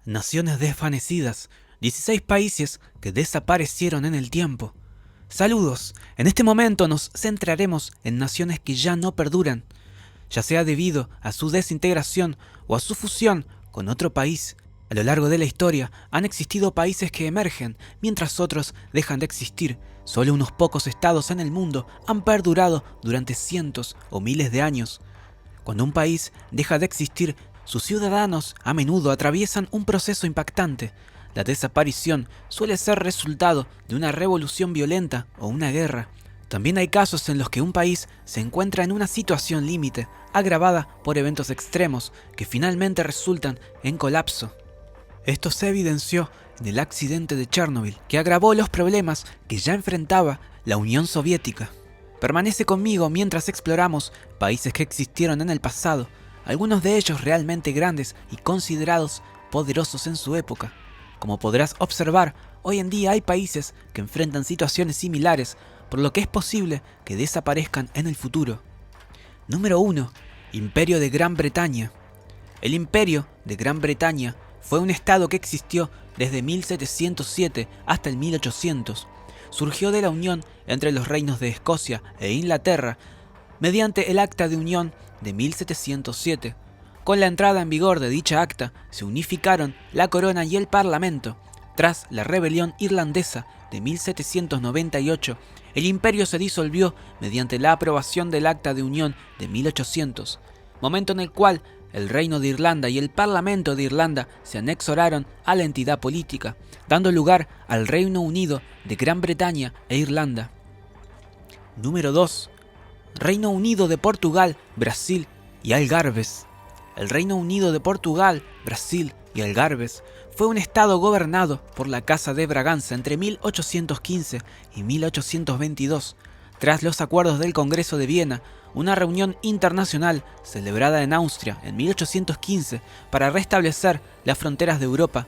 Naciones desvanecidas, 16 países que desaparecieron en el tiempo. Saludos, en este momento nos centraremos en naciones que ya no perduran, ya sea debido a su desintegración o a su fusión con otro país. A lo largo de la historia han existido países que emergen mientras otros dejan de existir. Solo unos pocos estados en el mundo han perdurado durante cientos o miles de años. Cuando un país deja de existir, sus ciudadanos a menudo atraviesan un proceso impactante. La desaparición suele ser resultado de una revolución violenta o una guerra. También hay casos en los que un país se encuentra en una situación límite, agravada por eventos extremos que finalmente resultan en colapso. Esto se evidenció en el accidente de Chernobyl, que agravó los problemas que ya enfrentaba la Unión Soviética. Permanece conmigo mientras exploramos países que existieron en el pasado, algunos de ellos realmente grandes y considerados poderosos en su época. Como podrás observar, hoy en día hay países que enfrentan situaciones similares, por lo que es posible que desaparezcan en el futuro. Número 1. Imperio de Gran Bretaña. El Imperio de Gran Bretaña fue un estado que existió desde 1707 hasta el 1800. Surgió de la unión entre los reinos de Escocia e Inglaterra mediante el Acta de Unión de 1707. Con la entrada en vigor de dicha acta, se unificaron la corona y el parlamento. Tras la rebelión irlandesa de 1798, el imperio se disolvió mediante la aprobación del Acta de Unión de 1800, momento en el cual el Reino de Irlanda y el Parlamento de Irlanda se anexionaron a la entidad política, dando lugar al Reino Unido de Gran Bretaña e Irlanda. Número 2. Reino Unido de Portugal, Brasil y Algarves. El Reino Unido de Portugal, Brasil y Algarves fue un estado gobernado por la Casa de Braganza entre 1815 y 1822. Tras los acuerdos del Congreso de Viena, una reunión internacional celebrada en Austria en 1815 para restablecer las fronteras de Europa,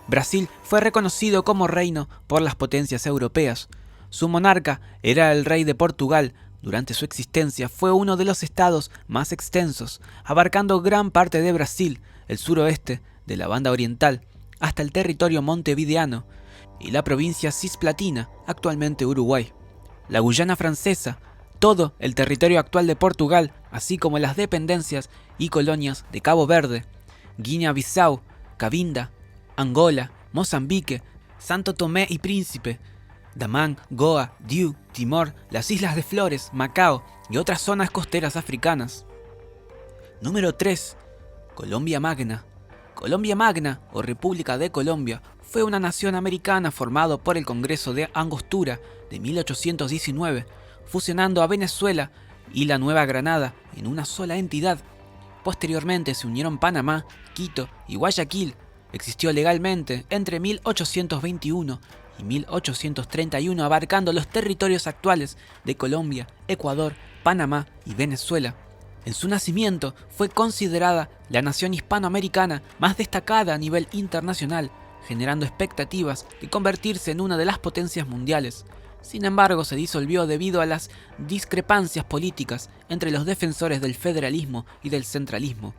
Brasil fue reconocido como reino por las potencias europeas. Su monarca era el rey de Portugal. Durante su existencia fue uno de los estados más extensos, abarcando gran parte de Brasil, el suroeste de la banda oriental, hasta el territorio montevideano y la provincia cisplatina, actualmente Uruguay. La Guyana francesa, todo el territorio actual de Portugal, así como las dependencias y colonias de Cabo Verde, Guinea-Bissau, Cabinda, Angola, Mozambique, Santo Tomé y Príncipe, Damán, Goa, Diu, Timor, las Islas de Flores, Macao y otras zonas costeras africanas. Número 3. Colombia Magna. Colombia Magna, o República de Colombia, fue una nación americana formado por el Congreso de Angostura de 1819, fusionando a Venezuela y la Nueva Granada en una sola entidad. Posteriormente se unieron Panamá, Quito y Guayaquil. Existió legalmente entre 1821 y 1831, abarcando los territorios actuales de Colombia, Ecuador, Panamá y Venezuela. En su nacimiento fue considerada la nación hispanoamericana más destacada a nivel internacional, generando expectativas de convertirse en una de las potencias mundiales. Sin embargo, se disolvió debido a las discrepancias políticas entre los defensores del federalismo y del centralismo,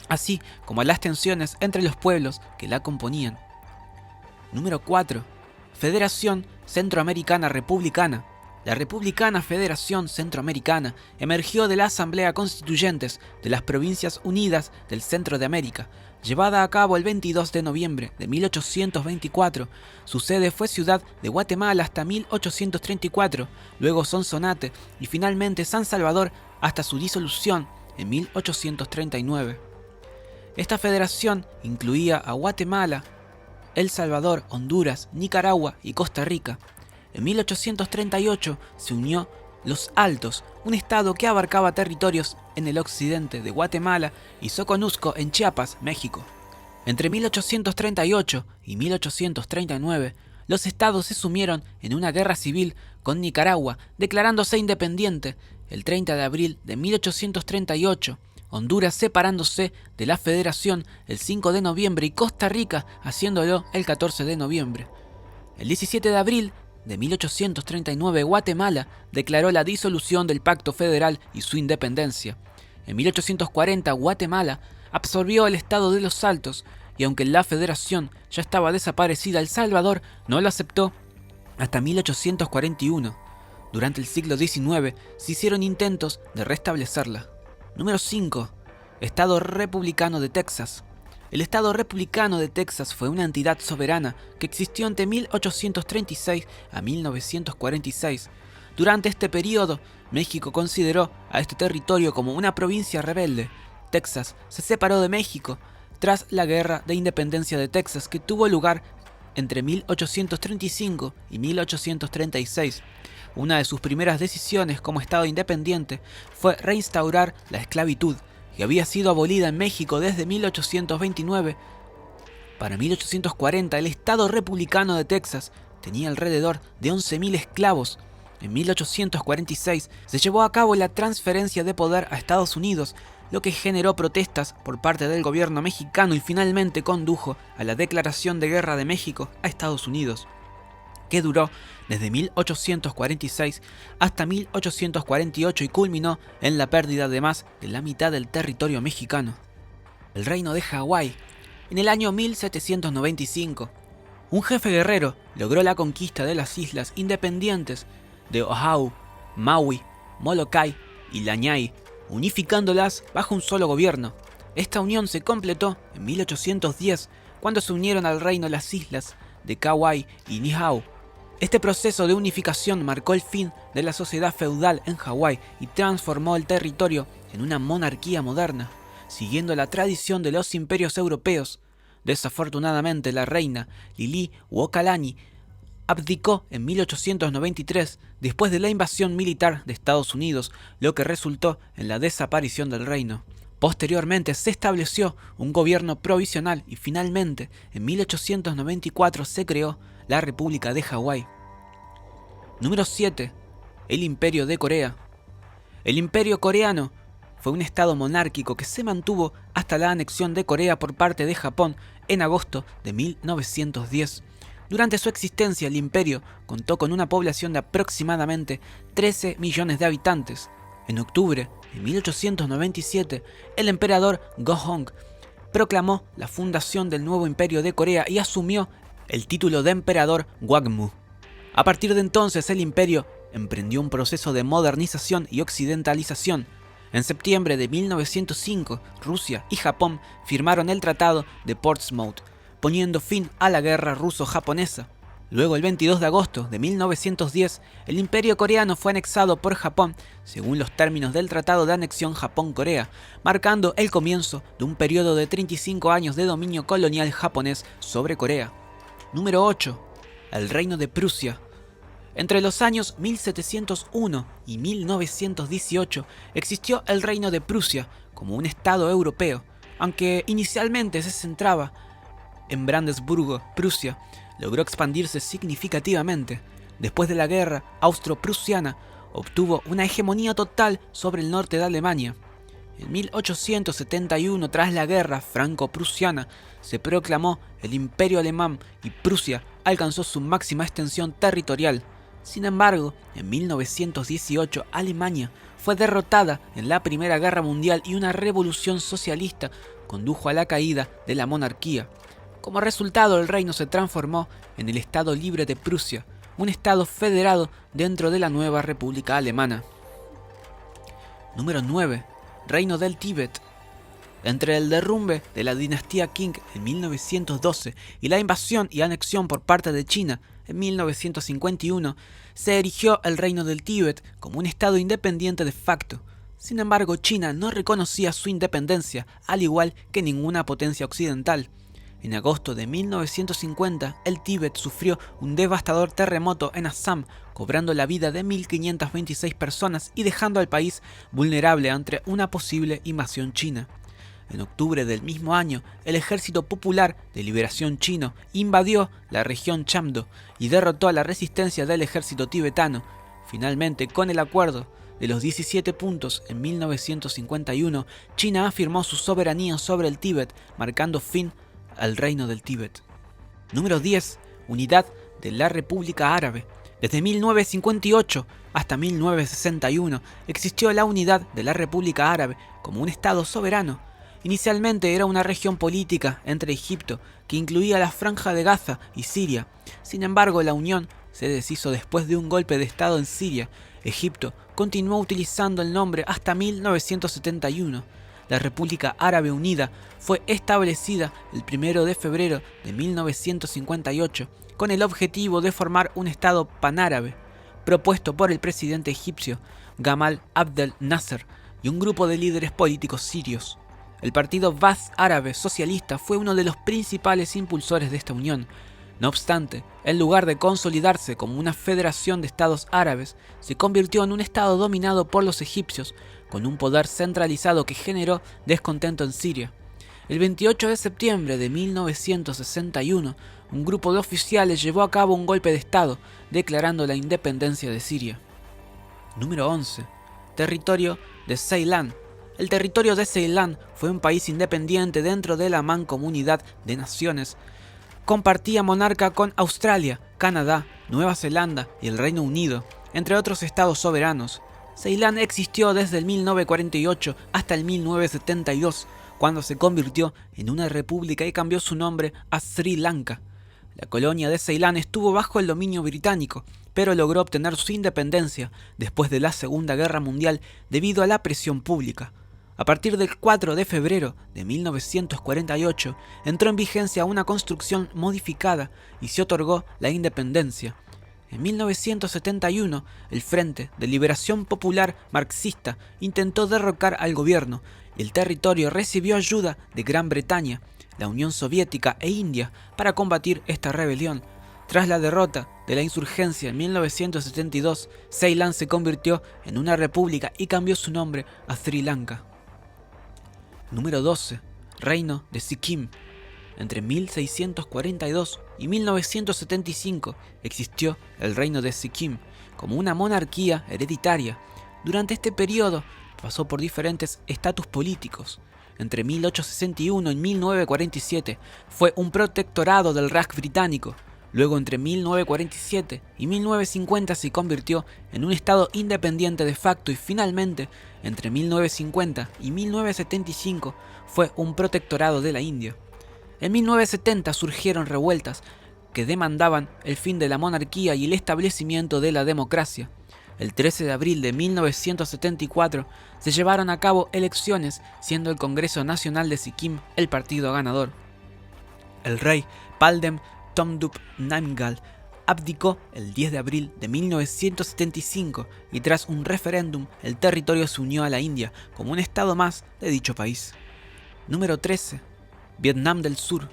así como a las tensiones entre los pueblos que la componían. Número 4. Federación Centroamericana Republicana. La Republicana Federación Centroamericana emergió de la Asamblea Constituyentes de las Provincias Unidas del Centro de América, llevada a cabo el 22 de noviembre de 1824. Su sede fue Ciudad de Guatemala hasta 1834, luego Sonsonate y finalmente San Salvador hasta su disolución en 1839. Esta federación incluía a Guatemala, El Salvador, Honduras, Nicaragua y Costa Rica. En 1838 se unió Los Altos, un estado que abarcaba territorios en el occidente de Guatemala, y Soconusco en Chiapas, México. Entre 1838 y 1839, los estados se sumieron en una guerra civil con Nicaragua, declarándose independiente el 30 de abril de 1838. Honduras separándose de la Federación el 5 de noviembre y Costa Rica haciéndolo el 14 de noviembre. El 17 de abril de 1839 Guatemala declaró la disolución del Pacto Federal y su independencia. En 1840 Guatemala absorbió el estado de Los Altos y aunque la federación ya estaba desaparecida, El Salvador no la aceptó hasta 1841. Durante el siglo XIX se hicieron intentos de restablecerla. Número 5. Estado Republicano de Texas. El Estado Republicano de Texas fue una entidad soberana que existió entre 1836 a 1946. Durante este periodo, México consideró a este territorio como una provincia rebelde. Texas se separó de México tras la Guerra de Independencia de Texas, que tuvo lugar entre 1835 y 1836. Una de sus primeras decisiones como Estado independiente fue reinstaurar la esclavitud, que había sido abolida en México desde 1829. Para 1840, el Estado Republicano de Texas tenía alrededor de 11.000 esclavos. En 1846 se llevó a cabo la transferencia de poder a Estados Unidos, lo que generó protestas por parte del gobierno mexicano y finalmente condujo a la declaración de guerra de México a Estados Unidos, que duró desde 1846 hasta 1848 y culminó en la pérdida de más de la mitad del territorio mexicano. El reino de Hawái. En el año 1795, un jefe guerrero logró la conquista de las islas independientes de Oahu, Maui, Molokai y Lanai, unificándolas bajo un solo gobierno. Esta unión se completó en 1810, cuando se unieron al reino las islas de Kauai y Niihau. Este proceso de unificación marcó el fin de la sociedad feudal en Hawái y transformó el territorio en una monarquía moderna, siguiendo la tradición de los imperios europeos. Desafortunadamente, la reina Liliuokalani abdicó en 1893 después de la invasión militar de Estados Unidos, lo que resultó en la desaparición del reino. Posteriormente se estableció un gobierno provisional y finalmente en 1894 se creó la República de Hawái. Número 7. El Imperio de Corea. El Imperio coreano fue un estado monárquico que se mantuvo hasta la anexión de Corea por parte de Japón en agosto de 1910. Durante su existencia, el imperio contó con una población de aproximadamente 13 millones de habitantes. En octubre de 1897, el emperador Go-hong proclamó la fundación del nuevo imperio de Corea y asumió el título de emperador Gwangmu. A partir de entonces, el imperio emprendió un proceso de modernización y occidentalización. En septiembre de 1905, Rusia y Japón firmaron el Tratado de Portsmouth, poniendo fin a la guerra ruso-japonesa. Luego, el 22 de agosto de 1910, el imperio coreano fue anexado por Japón, según los términos del Tratado de Anexión Japón-Corea, marcando el comienzo de un periodo de 35 años de dominio colonial japonés sobre Corea. Número 8. El Reino de Prusia. Entre los años 1701 y 1918 existió el Reino de Prusia como un estado europeo, aunque inicialmente se centraba en Brandeburgo, Prusia. Logró expandirse significativamente. Después de la guerra austro-prusiana, obtuvo una hegemonía total sobre el norte de Alemania. En 1871, tras la guerra franco-prusiana, se proclamó el Imperio Alemán y Prusia alcanzó su máxima extensión territorial. Sin embargo, en 1918, Alemania fue derrotada en la Primera Guerra Mundial y una revolución socialista condujo a la caída de la monarquía. Como resultado, el reino se transformó en el Estado Libre de Prusia, un estado federado dentro de la nueva República Alemana. Número 9. Reino del Tíbet. Entre el derrumbe de la dinastía Qing en 1912 y la invasión y anexión por parte de China en 1951, se erigió el Reino del Tíbet como un estado independiente de facto. Sin embargo, China no reconocía su independencia, al igual que ninguna potencia occidental. En agosto de 1950, el Tíbet sufrió un devastador terremoto en Assam, cobrando la vida de 1.526 personas y dejando al país vulnerable ante una posible invasión china. En octubre del mismo año, el Ejército Popular de Liberación Chino invadió la región Chamdo y derrotó a la resistencia del ejército tibetano. Finalmente, con el acuerdo de los 17 puntos en 1951, China afirmó su soberanía sobre el Tíbet, marcando fin al Reino del Tíbet. Número 10. Unidad de la República Árabe. Desde 1958 hasta 1961 existió la unidad de la República Árabe como un estado soberano. Inicialmente era una región política entre Egipto, que incluía la Franja de Gaza y Siria. Sin embargo, la unión se deshizo después de un golpe de estado en Siria. Egipto continuó utilizando el nombre hasta 1971. La República Árabe Unida fue establecida el 1 de febrero de 1958 con el objetivo de formar un estado panárabe, propuesto por el presidente egipcio Gamal Abdel Nasser y un grupo de líderes políticos sirios. El partido Ba'ath Árabe Socialista fue uno de los principales impulsores de esta unión. No obstante, en lugar de consolidarse como una federación de estados árabes, se convirtió en un estado dominado por los egipcios, con un poder centralizado que generó descontento en Siria. El 28 de septiembre de 1961, un grupo de oficiales llevó a cabo un golpe de estado, declarando la independencia de Siria. Número 11. Territorio de Ceilán. El territorio de Ceilán fue un país independiente dentro de la Mancomunidad de Naciones. Compartía monarca con Australia, Canadá, Nueva Zelanda y el Reino Unido, entre otros estados soberanos. Ceilán existió desde el 1948 hasta el 1972, cuando se convirtió en una república y cambió su nombre a Sri Lanka. La colonia de Ceilán estuvo bajo el dominio británico, pero logró obtener su independencia después de la Segunda Guerra Mundial debido a la presión pública. A partir del 4 de febrero de 1948 entró en vigencia una constitución modificada y se otorgó la independencia. En 1971, el Frente de Liberación Popular Marxista intentó derrocar al gobierno y el territorio recibió ayuda de Gran Bretaña, la Unión Soviética e India para combatir esta rebelión. Tras la derrota de la insurgencia en 1972, Ceilán se convirtió en una república y cambió su nombre a Sri Lanka. Número 12. Reino de Sikkim. Entre 1642 y 1975 existió el Reino de Sikkim como una monarquía hereditaria. Durante este periodo pasó por diferentes estatus políticos. Entre 1861 y 1947 fue un protectorado del Raj británico. Luego, entre 1947 y 1950 se convirtió en un estado independiente de facto y finalmente, entre 1950 y 1975, fue un protectorado de la India. En 1970 surgieron revueltas que demandaban el fin de la monarquía y el establecimiento de la democracia. El 13 de abril de 1974 se llevaron a cabo elecciones, siendo el Congreso Nacional de Sikkim el partido ganador. El rey Paldem Tomdup Namgyal abdicó el 10 de abril de 1975 y tras un referéndum el territorio se unió a la India como un estado más de dicho país. Número 13. Vietnam del Sur.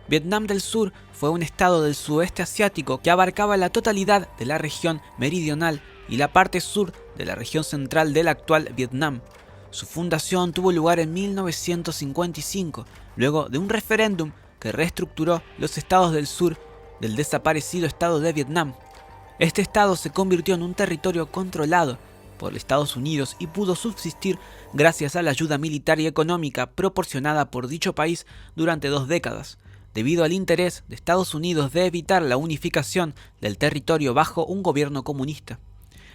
Vietnam del Sur fue un estado del sudeste asiático que abarcaba la totalidad de la región meridional y la parte sur de la región central del actual Vietnam. Su fundación tuvo lugar en 1955, luego de un referéndum que reestructuró los estados del sur del desaparecido estado de Vietnam. Este estado se convirtió en un territorio controlado por Estados Unidos y pudo subsistir gracias a la ayuda militar y económica proporcionada por dicho país durante 2 décadas, debido al interés de Estados Unidos de evitar la unificación del territorio bajo un gobierno comunista.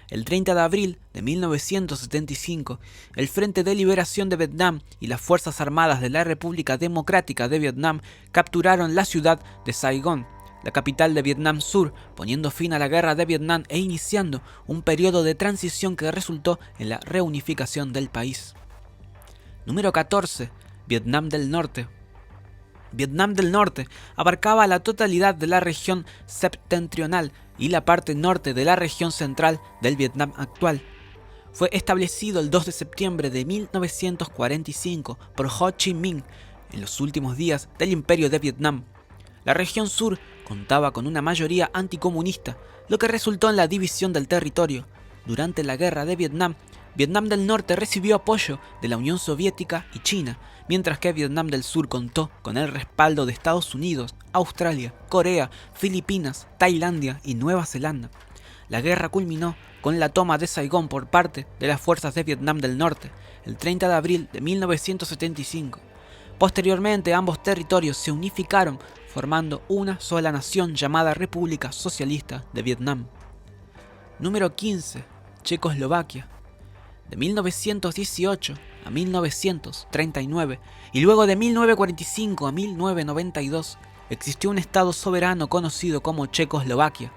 El 30 de abril de 1975, el Frente de Liberación de Vietnam y las Fuerzas Armadas de la República Democrática de Vietnam capturaron la ciudad de Saigón, la capital de Vietnam Sur, poniendo fin a la guerra de Vietnam e iniciando un periodo de transición que resultó en la reunificación del país. Número 14. Vietnam del Norte. Vietnam del Norte abarcaba la totalidad de la región septentrional y la parte norte de la región central del Vietnam actual. Fue establecido el 2 de septiembre de 1945 por Ho Chi Minh en los últimos días del Imperio de Vietnam. La región sur contaba con una mayoría anticomunista, lo que resultó en la división del territorio. Durante la Guerra de Vietnam, Vietnam del Norte recibió apoyo de la Unión Soviética y China, mientras que Vietnam del Sur contó con el respaldo de Estados Unidos, Australia, Corea, Filipinas, Tailandia y Nueva Zelanda. La guerra culminó con la toma de Saigón por parte de las fuerzas de Vietnam del Norte el 30 de abril de 1975. Posteriormente, ambos territorios se unificaron formando una sola nación llamada República Socialista de Vietnam. Número 15. Checoslovaquia. De 1918 a a 1939 y luego de 1945 a 1992 existió un estado soberano conocido como Checoslovaquia.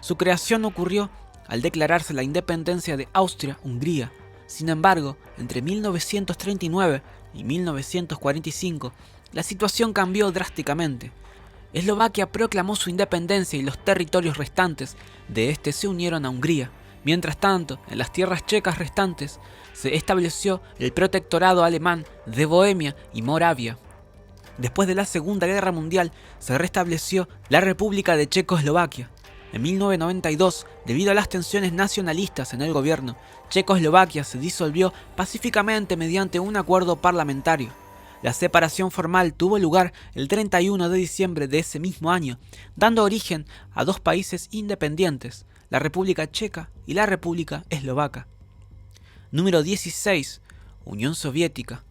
Su creación ocurrió al declararse la independencia de Austria-Hungría. Sin embargo, entre 1939 y 1945, la situación cambió drásticamente. Eslovaquia proclamó su independencia y los territorios restantes de este se unieron a Hungría. Mientras tanto, en las tierras checas restantes se estableció el protectorado alemán de Bohemia y Moravia. Después de la Segunda Guerra Mundial se restableció la República de Checoslovaquia. En 1992, debido a las tensiones nacionalistas en el gobierno, Checoslovaquia se disolvió pacíficamente mediante un acuerdo parlamentario. La separación formal tuvo lugar el 31 de diciembre de ese mismo año, dando origen a dos países independientes, la República Checa y la República Eslovaca. Número 16. Unión Soviética.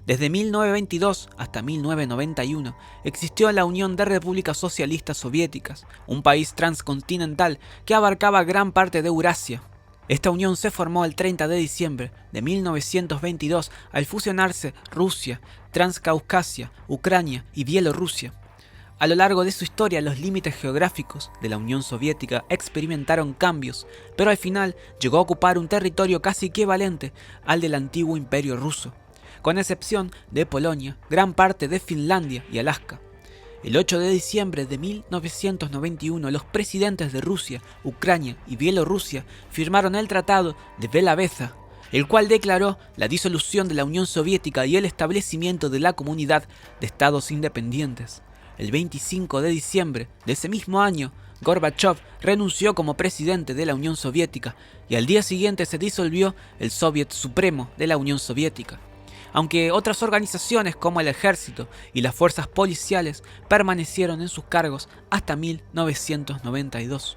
Desde 1922 hasta 1991 existió la Unión de Repúblicas Socialistas Soviéticas, un país transcontinental que abarcaba gran parte de Eurasia. Esta unión se formó el 30 de diciembre de 1922 al fusionarse Rusia, Transcaucasia, Ucrania y Bielorrusia. A lo largo de su historia, los límites geográficos de la Unión Soviética experimentaron cambios, pero al final llegó a ocupar un territorio casi equivalente al del antiguo Imperio Ruso, con excepción de Polonia, gran parte de Finlandia y Alaska. El 8 de diciembre de 1991, los presidentes de Rusia, Ucrania y Bielorrusia firmaron el Tratado de Bela-Veza, el cual declaró la disolución de la Unión Soviética y el establecimiento de la Comunidad de Estados Independientes. El 25 de diciembre de ese mismo año, Gorbachev renunció como presidente de la Unión Soviética y al día siguiente se disolvió el Soviet Supremo de la Unión Soviética. Aunque otras organizaciones como el ejército y las fuerzas policiales permanecieron en sus cargos hasta 1992.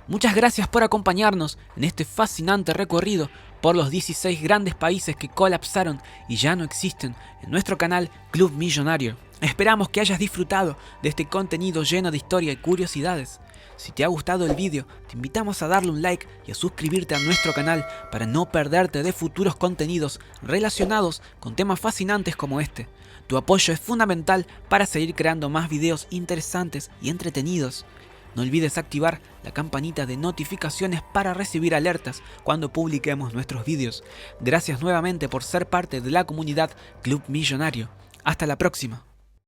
Muchas gracias por acompañarnos en este fascinante recorrido por los 16 grandes países que colapsaron y ya no existen en nuestro canal Club Millonario. Esperamos que hayas disfrutado de este contenido lleno de historia y curiosidades. Si te ha gustado el vídeo, te invitamos a darle un like y a suscribirte a nuestro canal para no perderte de futuros contenidos relacionados con temas fascinantes como este. Tu apoyo es fundamental para seguir creando más videos interesantes y entretenidos. No olvides activar la campanita de notificaciones para recibir alertas cuando publiquemos nuestros vídeos. Gracias nuevamente por ser parte de la comunidad Club Millonario. Hasta la próxima.